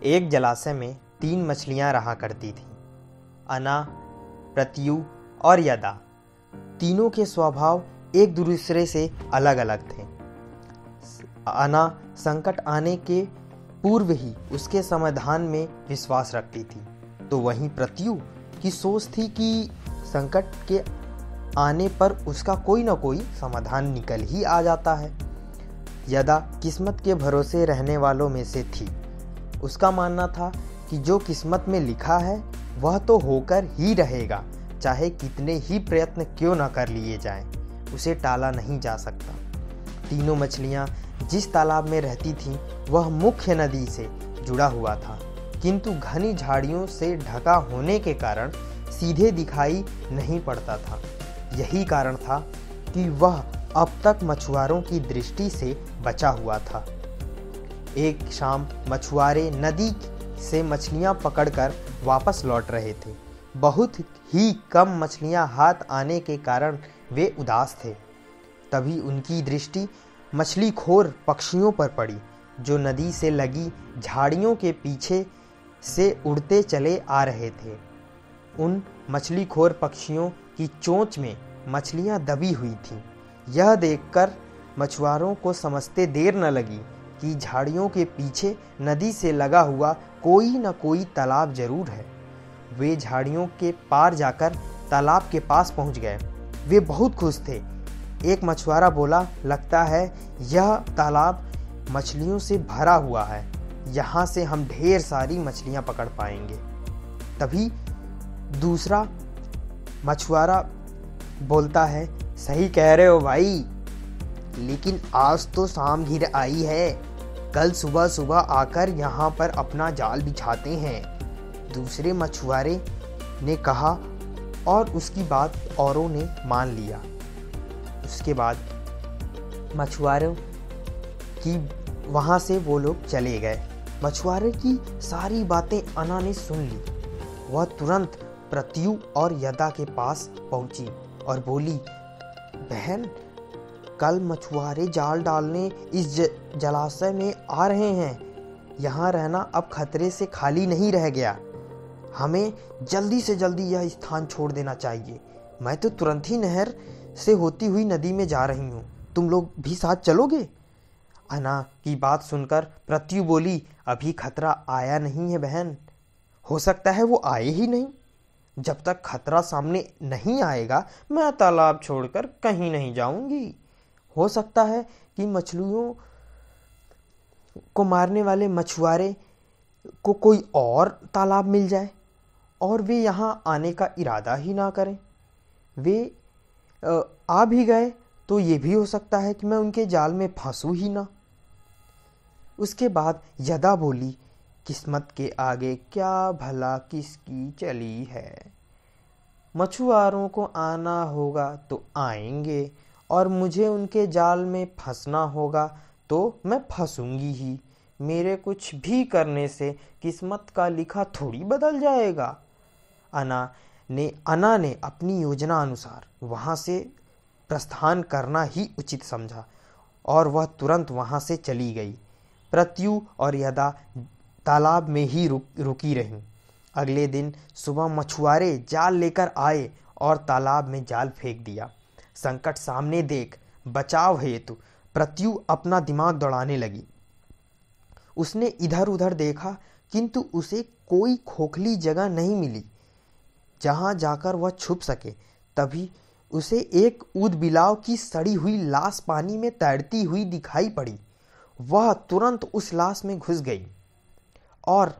एक जलाशय में 3 मछलियां रहा करती थीं। अना, प्रत्यु और यदा। तीनों के स्वभाव एक दूसरे से अलग अलग थे। अना संकट आने के पूर्व ही उसके समाधान में विश्वास रखती थी, तो वहीं प्रत्यु की सोच थी कि संकट के आने पर उसका कोई ना कोई समाधान निकल ही आ जाता है। यदा किस्मत के भरोसे रहने वालों में से थी। उसका मानना था कि जो किस्मत में लिखा है वह तो होकर ही रहेगा, चाहे कितने ही प्रयत्न क्यों न कर लिए जाएं, उसे टाला नहीं जा सकता। तीनों मछलियां जिस तालाब में रहती थीं वह मुख्य नदी से जुड़ा हुआ था, किंतु घनी झाड़ियों से ढका होने के कारण सीधे दिखाई नहीं पड़ता था। यही कारण था कि वह अब तक मछुआरों की दृष्टि से बचा हुआ था। एक शाम मछुआरे नदी से मछलियां पकड़कर वापस लौट रहे थे। बहुत ही कम मछलियां हाथ आने के कारण वे उदास थे। तभी उनकी दृष्टि मछलीखोर पक्षियों पर पड़ी, जो नदी से लगी झाड़ियों के पीछे से उड़ते चले आ रहे थे। उन मछलीखोर पक्षियों की चोंच में मछलियां दबी हुई थीं। यह देखकर मछुआरों को समझते देर न लगी कि झाड़ियों के पीछे नदी से लगा हुआ कोई न कोई तालाब जरूर है। वे झाड़ियों के पार जाकर तालाब के पास पहुंच गए। वे बहुत खुश थे। एक मछुआरा बोला, लगता है यह तालाब मछलियों से भरा हुआ है, यहाँ से हम ढेर सारी मछलियाँ पकड़ पाएंगे। तभी दूसरा मछुआरा बोलता है, सही कह रहे हो भाई, लेकिन आज तो शाम घिर आई है, कल सुबह सुबह आकर यहाँ पर अपना जाल बिछाते हैं। दूसरे मछुआरे ने कहा और उसकी बात औरों ने मान लिया। उसके बाद मछुआरों की वहाँ से वो लोग चले गए। मछुआरे की सारी बातें अना ने सुन ली। वह तुरंत प्रत्यु और यदा के पास पहुंची और बोली, बहन, कल मछुआरे जाल डालने इस जलाशय में आ रहे हैं। यहाँ रहना अब खतरे से खाली नहीं रह गया। हमें जल्दी से जल्दी यह स्थान छोड़ देना चाहिए। मैं तो तुरंत ही नहर से होती हुई नदी में जा रही हूँ, तुम लोग भी साथ चलोगे? अना की बात सुनकर प्रत्यु बोली, अभी खतरा आया नहीं है बहन, हो सकता है वो आए ही नहीं। जब तक खतरा सामने नहीं आएगा मैं तालाब छोड़कर कहीं नहीं जाऊंगी। हो सकता है कि मछलियों को मारने वाले मछुआरे को कोई और तालाब मिल जाए और वे यहाँ आने का इरादा ही ना करें। वे आ भी गए तो ये भी हो सकता है कि मैं उनके जाल में फंसूं ही ना। उसके बाद यदा बोली, किस्मत के आगे क्या भला किसकी चली है। मछुआरों को आना होगा तो आएंगे और मुझे उनके जाल में फंसना होगा तो मैं फंसूंगी ही। मेरे कुछ भी करने से किस्मत का लिखा थोड़ी बदल जाएगा। अना ने अपनी योजना अनुसार वहाँ से प्रस्थान करना ही उचित समझा और वह तुरंत वहाँ से चली गई। प्रत्यु और यदा तालाब में ही रुकी रहीं। अगले दिन सुबह मछुआरे जाल लेकर आए और तालाब में जाल फेंक दिया। संकट सामने देख बचाव हेतु प्रत्यु अपना दिमाग दौड़ाने लगी। उसने इधर उधर देखा, किंतु उसे कोई खोखली जगह नहीं मिली जहां जाकर वह छुप सके। तभी उसे एक ऊदबिलाव की सड़ी हुई लाश पानी में तैरती हुई दिखाई पड़ी। वह तुरंत उस लाश में घुस गई और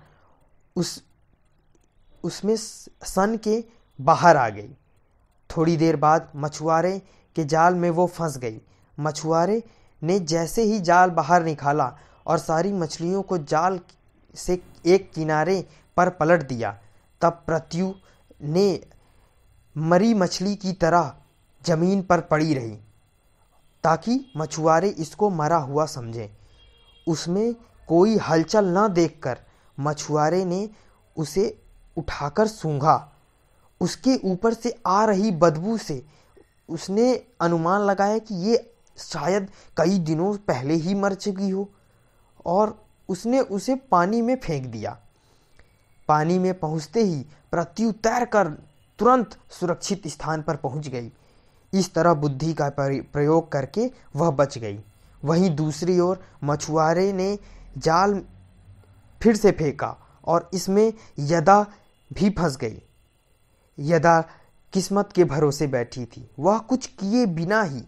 उसमें सन के बाहर आ गई। थोड़ी देर बाद मछुआरे के जाल में वो फंस गई। मछुआरे ने जैसे ही जाल बाहर निकाला और सारी मछलियों को जाल से एक किनारे पर पलट दिया, तब प्रत्यु ने मरी मछली की तरह जमीन पर पड़ी रही ताकि मछुआरे इसको मरा हुआ समझें। उसमें कोई हलचल न देखकर मछुआरे ने उसे उठाकर सूंघा। उसके ऊपर से आ रही बदबू से उसने अनुमान लगाया कि ये शायद कई दिनों पहले ही मर चुकी हो और उसने उसे पानी में फेंक दिया। पानी में पहुंचते ही प्रत्यु तैरकर तुरंत सुरक्षित स्थान पर पहुंच गई। इस तरह बुद्धि का प्रयोग करके वह बच गई। वहीं दूसरी ओर मछुआरे ने जाल फिर से फेंका और इसमें यदा भी फंस गई। यदा किस्मत के भरोसे बैठी थी, वह कुछ किए बिना ही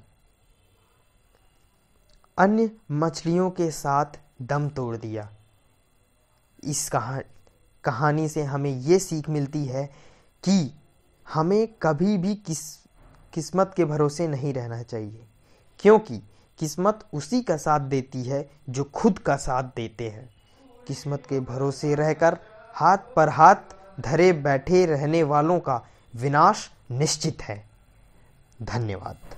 अन्य मछलियों के साथ दम तोड़ दिया। इस कहानी से हमें ये सीख मिलती है कि हमें कभी भी किस्मत के भरोसे नहीं रहना चाहिए, क्योंकि किस्मत उसी का साथ देती है जो खुद का साथ देते हैं। किस्मत के भरोसे रहकर हाथ पर हाथ धरे बैठे रहने वालों का विनाश निश्चित है। धन्यवाद।